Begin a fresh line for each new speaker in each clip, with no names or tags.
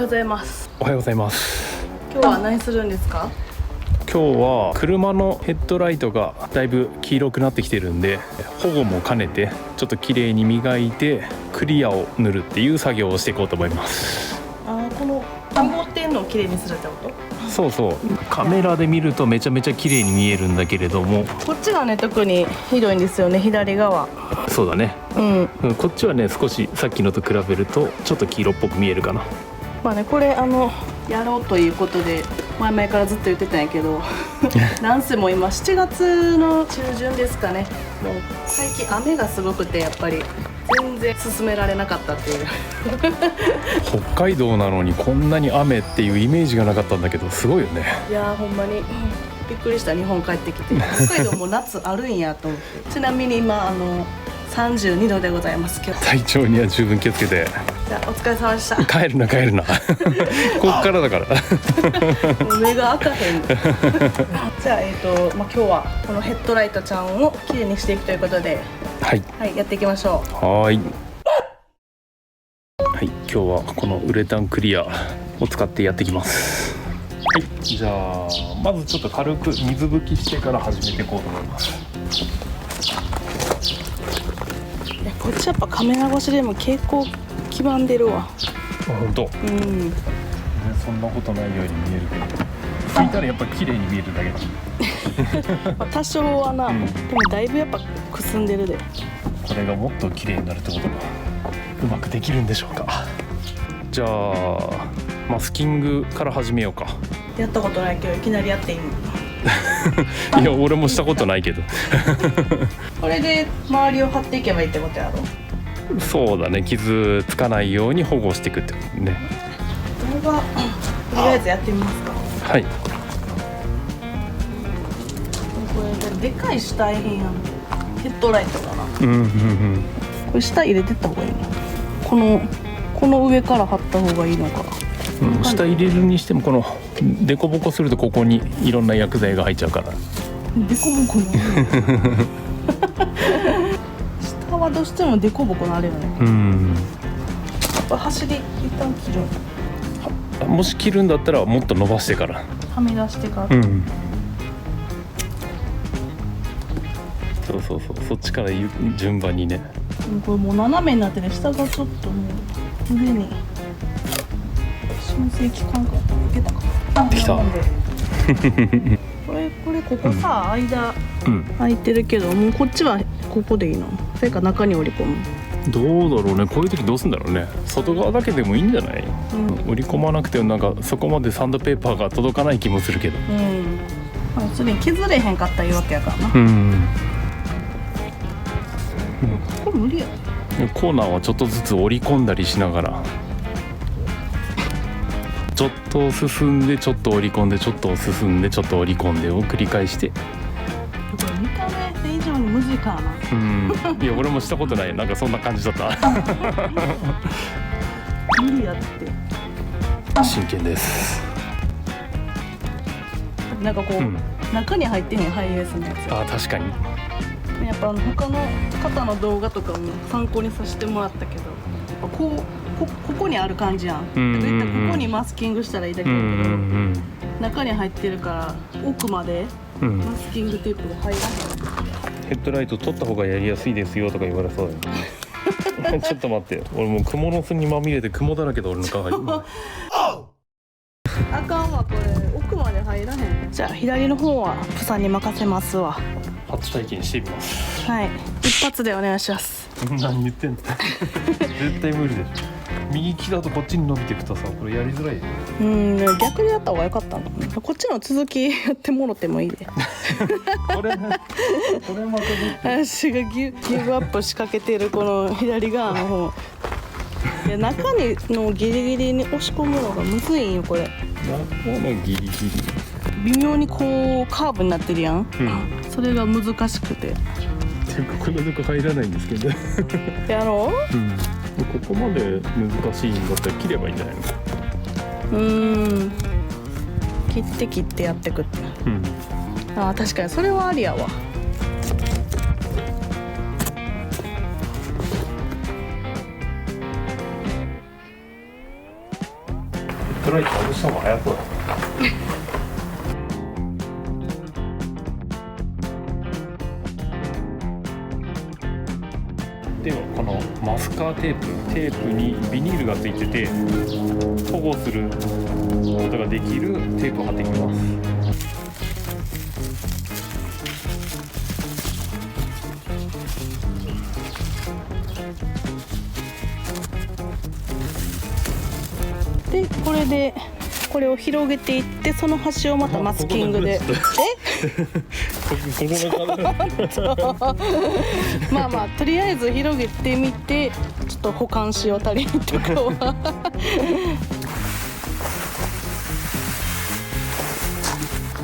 ようございます。
おはようございます。
今日は何するんですか？
今日は車のヘッドライトがだいぶ黄色くなってきてるんで、保護も兼ねてちょっと綺麗に磨いてクリアを塗るっていう作業をしていこうと思います。
この濁ってんのを綺麗にするってこと？
そうそう、カメラで見るとめちゃめちゃ綺麗に見えるんだけれども、
こっちがね特にひどいんですよね、左側。
そうだね、こっちはね少しさっきのと比べるとちょっと黄色っぽく見えるかな。
まあね、これやろうということで前々からずっと言ってたんやけどなんせもう今7月の中旬ですかね。もう最近雨がすごくてやっぱり全然進められなかったっていう
北海道なのにこんなに雨っていうイメージがなかったんだけど、すごいよね。
いやーほんまにびっくりした。日本帰ってきて北海道も夏あるんやと思ってちなみに今32度でございます今日。
体調には十分気をつけて。
じゃあお疲れ様でした。
帰るなこっからだから
もう目が開かへんじゃあ今日はこのヘッドライトちゃんをきれいにしていくということで、
はい、
やっていきましょう。
はい、今日はこのウレタンクリアを使ってやっていきます。はい、じゃあまずちょっと軽く水拭きしてから始めていこうと思います。
こっちやっぱカメラ越しでも結構黄ばんでるわ。
本当。そんなことないように見えるけど、拭いたらやっぱ綺麗に見えるだけだ
多少はな、でもだいぶやっぱくすんでるで。
これがもっと綺麗になるってことがうまくできるんでしょうか。じゃあマスキングから始めようか。
やったことないけどいきなりやっていい
いや俺もしたことないけど
これで周りを貼っていけばいいってことやろ。
そうだね、傷つかないように保護していくってことね。
これはとりあえずやってみますか。
はい。
これでかい下絵品やん。ヘッドライトだな。これ下入れてった方がいいの？この上から貼った方がいいのか。
下入れるにしてもこのデコボコするとここにいろんな薬剤が入っちゃうから。
デコボコなる下はどうしてもデコボコなるよね。これ走り一旦切る。
もし切るんだったらもっと伸ばしてから。
はみ出してから。
そうそっちから順番にね。
これもう斜めになってね、下がちょっともう上に修正期間がいけたか
できた
これここさ、間空いてるけど、もうこっちはここでいいの？それか中に折り込む？
どうだろうね、こういう時どうすんだろうね。外側だけでもいいんじゃない？折り込まなくてもなんかそこまでサンドペーパーが届かない気もするけど。
それに削れへんかったらいいわけやからな。これ無理や。
コーナーはちょっとずつ折り込んだりしながら、ちょっと進んでちょっと折り込んでちょっと進んでちょっと折り込んでを繰り返して。
これ見た目以上にむずいからな。
いや俺もしたことない。なんかそんな感じだった
無理やって。
真剣です。
なんかこう、中に入ってへんハイエースのやつ。
確かに。
やっぱ他の方の動画とかも参考にさせてもらったけど、ここにある感じやん。ここにマスキングしたらいいだけだけど、中に入ってるから奥までマスキングテープが入らない。
ヘッドライト取った方がやりやすいですよとか言われそうだよねちょっと待って、俺もう蜘蛛の巣にまみれて蜘蛛だらけで俺の顔入る
あかんわ、これ奥まで入らへん。じゃあ左の方はプさんに任せますわ。
初体験してみます。
はい、一発でお願いします。
何言ってんの絶対無理でしょ。右利きだとこっちに伸びていくとさ、これやりづらいよ。
逆にやった方がよかったの。こっちの続きやってもろてもいいで
これまた
私がギブアップ仕掛けてるこの左側の方いや、中にのギリギリに押し込むのがむずいんよこれ。
中のギリギリ
微妙にこうカーブになってるやん、それが難しくて。
こんなとこ入らないんですけど
やろ
う、ここまで難しいんだったら切ればいいんじゃないの。
切ってやってくって、確かにそれはありやわ。
ドライト外した方が早そうだ。ではこのマスカーテープにビニールがついてて保護することができるテープを貼っていきます。
でこれを広げていってその端をまたマスキングでまあまあとりあえず広げてみてちょっと保管しようたりとかは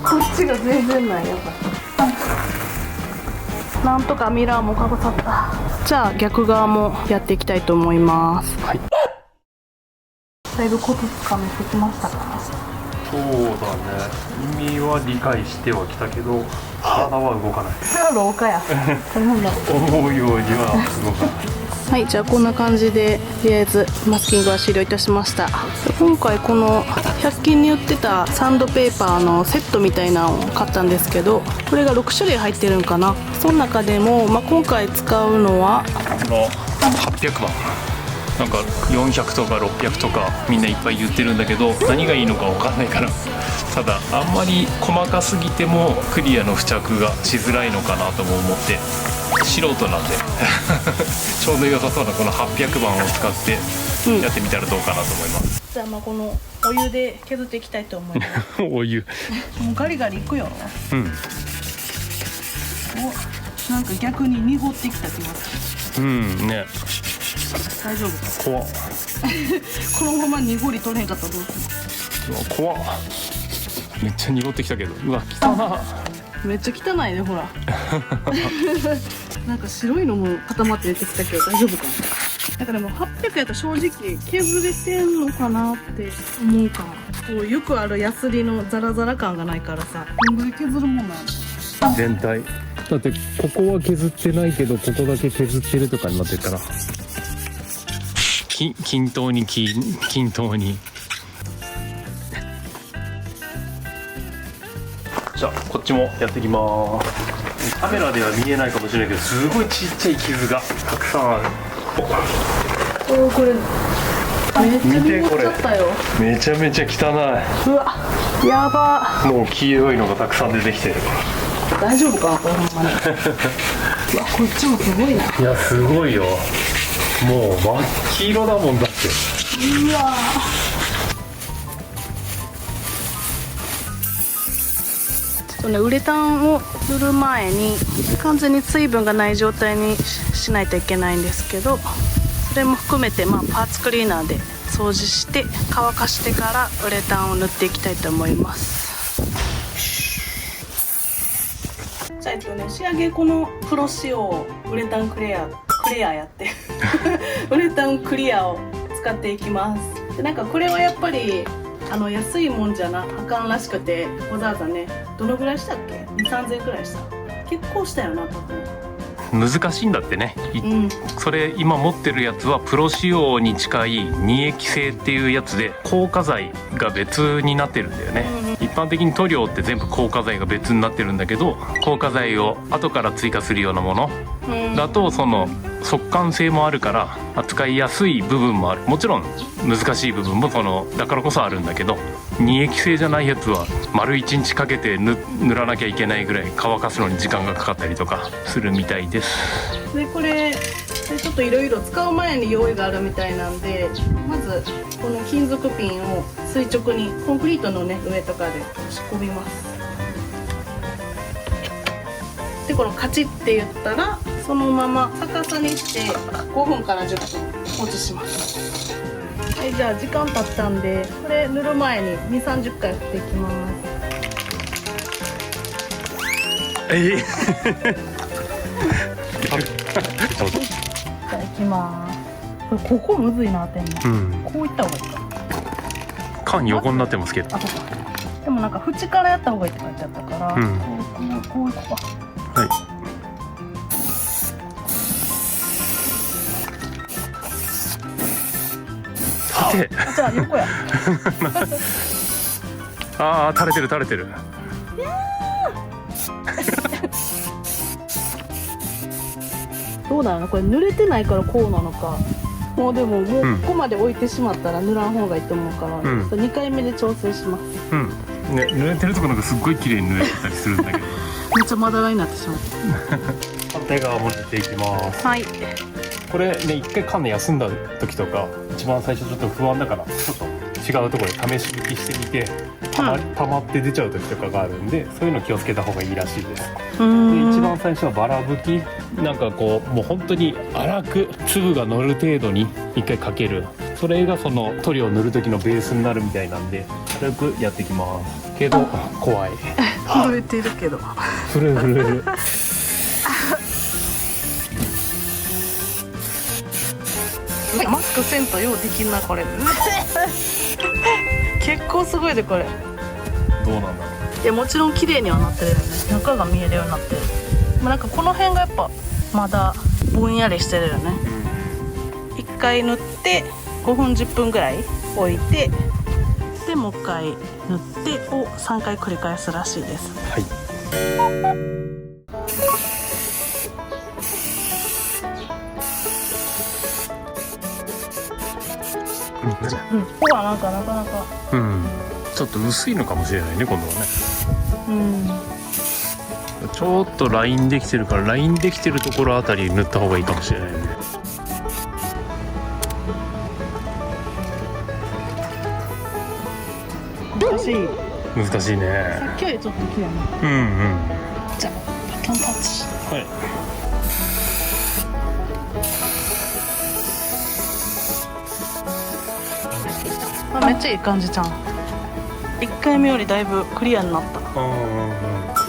こっちが全然ないやばい。なんとかミラーもかぶさった。じゃあ逆側もやっていきたいと思います。
はい。
だいぶコツつかめてきましたか？
そうだね。意味は理解してはきたけど体は動かない。
それは廊下や。
思うようには動かない。
はい、じゃあこんな感じでとりあえずマスキングは終了いたしました。今回この100均に売ってたサンドペーパーのセットみたいなのを買ったんですけど、これが6種類入ってるんかな。その中でも、今回使うのは
この800番なんか400とか600とかみんないっぱい言ってるんだけど何がいいのか分かんないから、ただあんまり細かすぎてもクリアの付着がしづらいのかなとも思って素人なんでちょうど良さそうなこの800番を使ってやってみたらどうかなと思います。
じゃあこのお湯で削っていきたいと思います。
お湯
もうガリガリいくよ。お、なんか逆に濁ってきた気がする。
ね。
大丈夫か？
怖っ
このまま濁り取れんかったらどうする？
うわ怖っ、めっちゃ濁ってきたけど、うわ汚な。
めっちゃ汚いねほらなんか白いのも固まって出てきたけど大丈夫かな。だからもう800やったら正直削れてんのかなって思うかも。こうよくあるヤスリのザラザラ感がないからさ、こんぐらい削るもんなんだ。
全体だってここは削ってないけどここだけ削ってるとかになってたら均等に均等に。じゃあこっちもやっていきます。カメラでは見えないかもしれないけどすごいちっちゃい傷がたくさんある。
おお、これめっちゃ濁っちゃったよ。
めちゃめちゃ汚い。
うわやば。
もう黄色いのがたくさん出てきてる。
大丈夫かなこれほんまにうわこっちもすごいな。
いやすごいよ、もう真っ黄色だもんだって。
うわちょっとねウレタンを塗る前に完全に水分がない状態にしないといけないんですけど、それも含めてパーツクリーナーで掃除して乾かしてからウレタンを塗っていきたいと思います。じゃあ仕上げこのプロ仕様ウレタンクレアやってウレタンクリアを使っていきます。でなんかこれはやっぱり安いもんじゃなあかんらしくて、わざわざねどのぐらいしたっけ、2、3000円くらいした。結構したよな多分。
難しいんだってね、それ今持ってるやつはプロ仕様に近い二液性っていうやつで硬化剤が別になってるんだよね、一般的に塗料って全部硬化剤が別になってるんだけど、硬化剤を後から追加するようなものだとその速乾性もあるから扱いやすい部分もある。もちろん難しい部分もだからこそあるんだけど、二液性じゃないやつは丸1日かけて塗らなきゃいけないぐらい乾かすのに時間がかかったりとかするみたいです。
でこれちょっといろいろ使う前に用意があるみたいなんで、まずこの金属ピンを垂直にコンクリートのね上とかで押し込みます。でこのカチッって言ったらそのまま逆さにして5分から10分放置します。はい、じゃあ時間経ったんでこれ塗る前に2、30回振っていきます。じゃあいきます。ここむずいなってんの、こういった方がいいか。
缶横になってますけど、
あ、そうか。でもなんか縁からやった方がいいって書いてあったから、こういこうか。
はい。縦
じゃあ横や。
ああ垂れてる垂れてる。
どうなのこれ、濡れてないからこうなのか。もうでもここまで置いてしまったら塗らん方がいいと思うから、
ん
2回目で調整します。
うんね、濡れてるとこなんかすっごい綺麗に濡れてたりするんだけど。
めっちゃまだらになってしまう。
反対側も塗っていきます。
はい。
これね、一回カンネ休んだ時とか一番最初ちょっと不安だから、ちょっと違うところで試し拭きしてみて、溜まって出ちゃう時とかがあるんで、そういうの気をつけた方がいいらしいです。で一番最初はバラ拭き、なんかこうもう本当に粗く粒が乗る程度に一回かける。それがその塗料を塗る時のベースになるみたいなんで、軽くやってきますけど怖い。
震えてるけど。
震える震える。
マスクせんとようできんなこれ。結構すごいでこれ。
どうなんだろう。
いやもちろん綺麗にはなってるよね。中が見えるようになってる。なんかこの辺がやっぱまだぼんやりしてるよね。1回塗って5分10分ぐらい置いて、でもう1回塗ってを3回繰り返すらしいです。
はい。
うん、ここはなんかなかなか、
ちょっと薄いのかもしれないね今度はね。ちょっとラインできてるから、ラインできてるところあたり塗った方がいいかもしれないね。
難しい。
難しいね。
さっきよりちょっと綺麗な。じゃあバトンタッチ。
はい。
めっちゃいい感じじゃん。1回目よりだいぶクリアになった。こ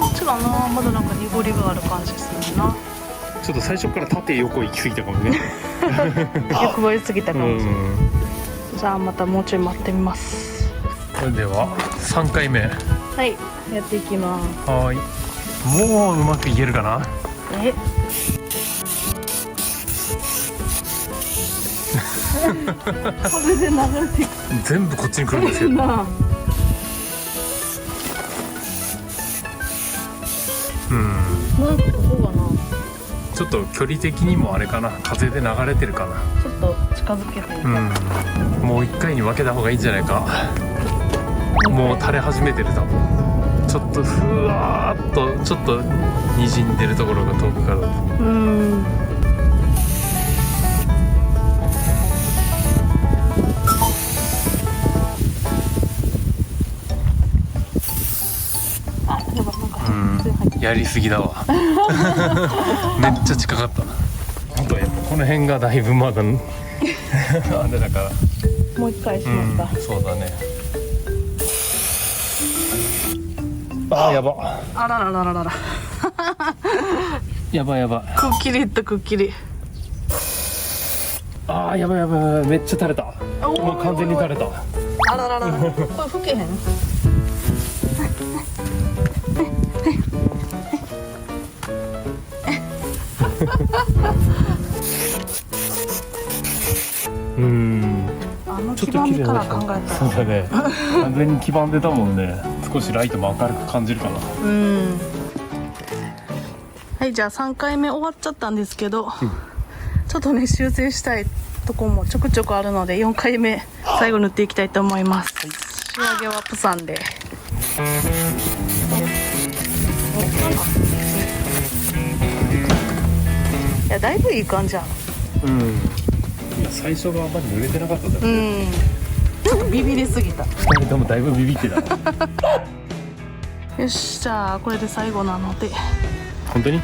っちがな、まだなんか濁りがある感じするな。
ちょっと最初から縦横行き過ぎたかもね。
欲張りすぎたかもしれない。じゃあまたもうちょい待ってみます。
それでは3回目。
はい、やっていきます。
はい。もううまくいけるかな。
これで流れていく。
全部こっちに来るんですけど。
なあ。なんかここがな。
ちょっと距離的にもあれかな、風で流れてるかな。
ちょっと近づけてみた。
もう1回に分けた方がいいんじゃないか。もう垂れ始めてる多分。ちょっとふわーっとちょっと滲んでるところが遠くから。やりすぎだわ。めっちゃ近かったな。本当やっぱこの辺がだいぶまだあれだから。
もう一回しますか。
そうだね。あーやば。
あらららららら。
やばいやばい。
くっきりいったくっきり。
あーやばいやばいやばい、めっちゃ垂れた。もう完全に垂れた。
あらららら。これ吹けへん。あの黄ばみから考えたら。
そうだね。完全に黄ばんでたもんね。少しライトも明るく感じるかな。
はい、じゃあ3回目終わっちゃったんですけど、ちょっとね修正したいとこもちょくちょくあるので4回目最後塗っていきたいと思います。仕上げはプサンで。いやだいぶいい感じやん。
いや最初があんまり濡れてなかったんだよね。
ちょっとビビりすぎた。
2人ともだいぶビビってた。
よし、じゃあこれで最後なので。
本当に？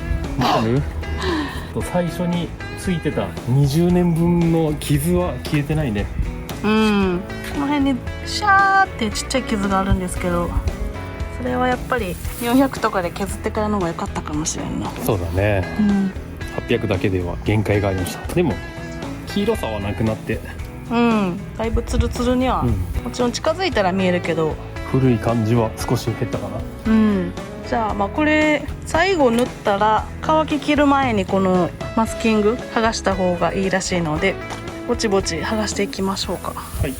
最初についてた20年分の傷は消えてないね。
この辺にシャーってちっちゃい傷があるんですけど、それはやっぱり400とかで削ってからの方が良かったかもしれんな。
そうだね。800だけでは限界がありました。でも黄色さはなくなって、
だいぶツルツルには、もちろん近づいたら見えるけど
古い感じは少し減ったかな。
じゃあまあこれ最後塗ったら乾ききる前にこのマスキング剥がした方がいいらしいので、ぼちぼち剥がしていきましょうか。
はい。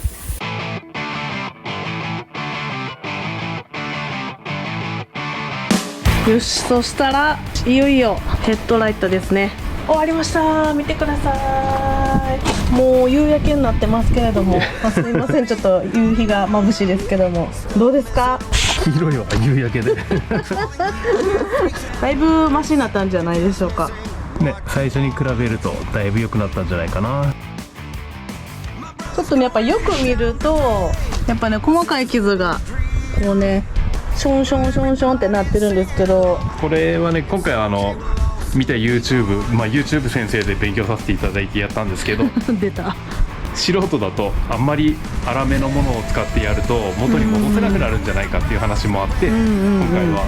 よし、そしたらいよいよヘッドライトですね。終わりました。見てください。もう夕焼けになってますけれどもすいません、ちょっと夕日が眩しいですけども、どうですか？
黄色いは夕焼けで
だいぶマシになったんじゃないでしょうか
ね。最初に比べるとだいぶ良くなったんじゃないかな。
ちょっとね、やっぱよく見るとやっぱね、細かい傷がこうね、ションションションションってなってるんですけど、
これはね、今回見た YouTube 先生で勉強させていただいてやったんですけど
出た。
素人だとあんまり粗めのものを使ってやると元に戻せなくなるんじゃないかっていう話もあって、今回は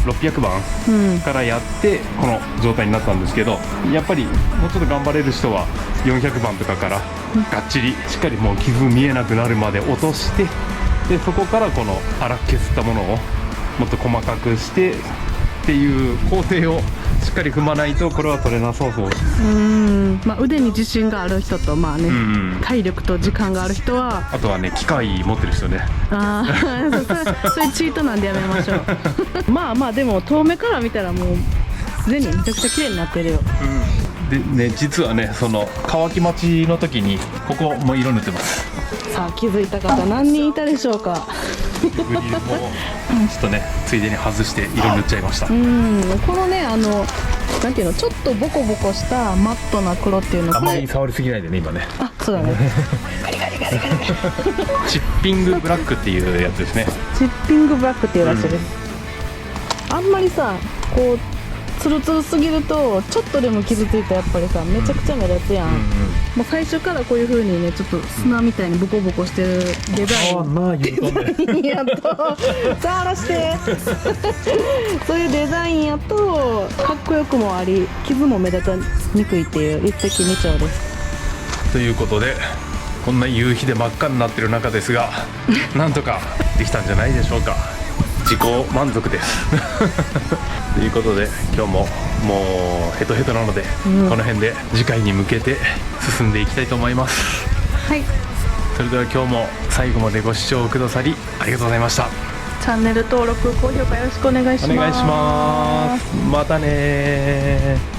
600番からやってこの状態になったんですけど、やっぱりもうちょっと頑張れる人は400番とかからがっちりしっかりもう傷見えなくなるまで落として、でそこからこの粗く削ったものをもっと細かくしてっていう工程をしっかり踏まないとこれは取れなそうそう。
まあ、腕に自信がある人と、まあね、体力と時間がある人は、
あとはね、機械持ってる人ね。
ああそれチートなんでやめましょうまあまあ、でも遠目から見たらもうすでにめちゃくちゃ綺麗になってるよ。
でね、実はね、その乾き待ちの時にここも色塗ってます。
さあ、気づいた方何人いたでしょうか
グリルもちょっとね、ついでに外して色塗っちゃいました。
このね、なんていうの、ちょっとボコボコしたマットな黒っていうの、
あんまり触りすぎないでね、今ね。
あ、そうだねガリガリガリガリガリ
チッピングブラックっていうやつですね。
チッピングブラックっていうらしいです、あんまりさ、こうツルツルすぎるとちょっとでも傷ついたらやっぱりさ、めちゃくちゃ目立つやん、もう最初からこういう風にね、ちょっと砂みたいにボコボコしてるデザイン、やっと触らしてそういうデザインやとかっこよくもあり、傷も目立たにくいっていう一石二鳥です。
ということで、こんな夕日で真っ赤になってる中ですがなんとかできたんじゃないでしょうか。自己満足ですということで、今日ももうヘトヘトなので、この辺で次回に向けて進んでいきたいと思います。
はい、
それでは今日も最後までご視聴くださりありがとうございました。
チャンネル登録高評価よろしくお願いします。
お願いします。またね。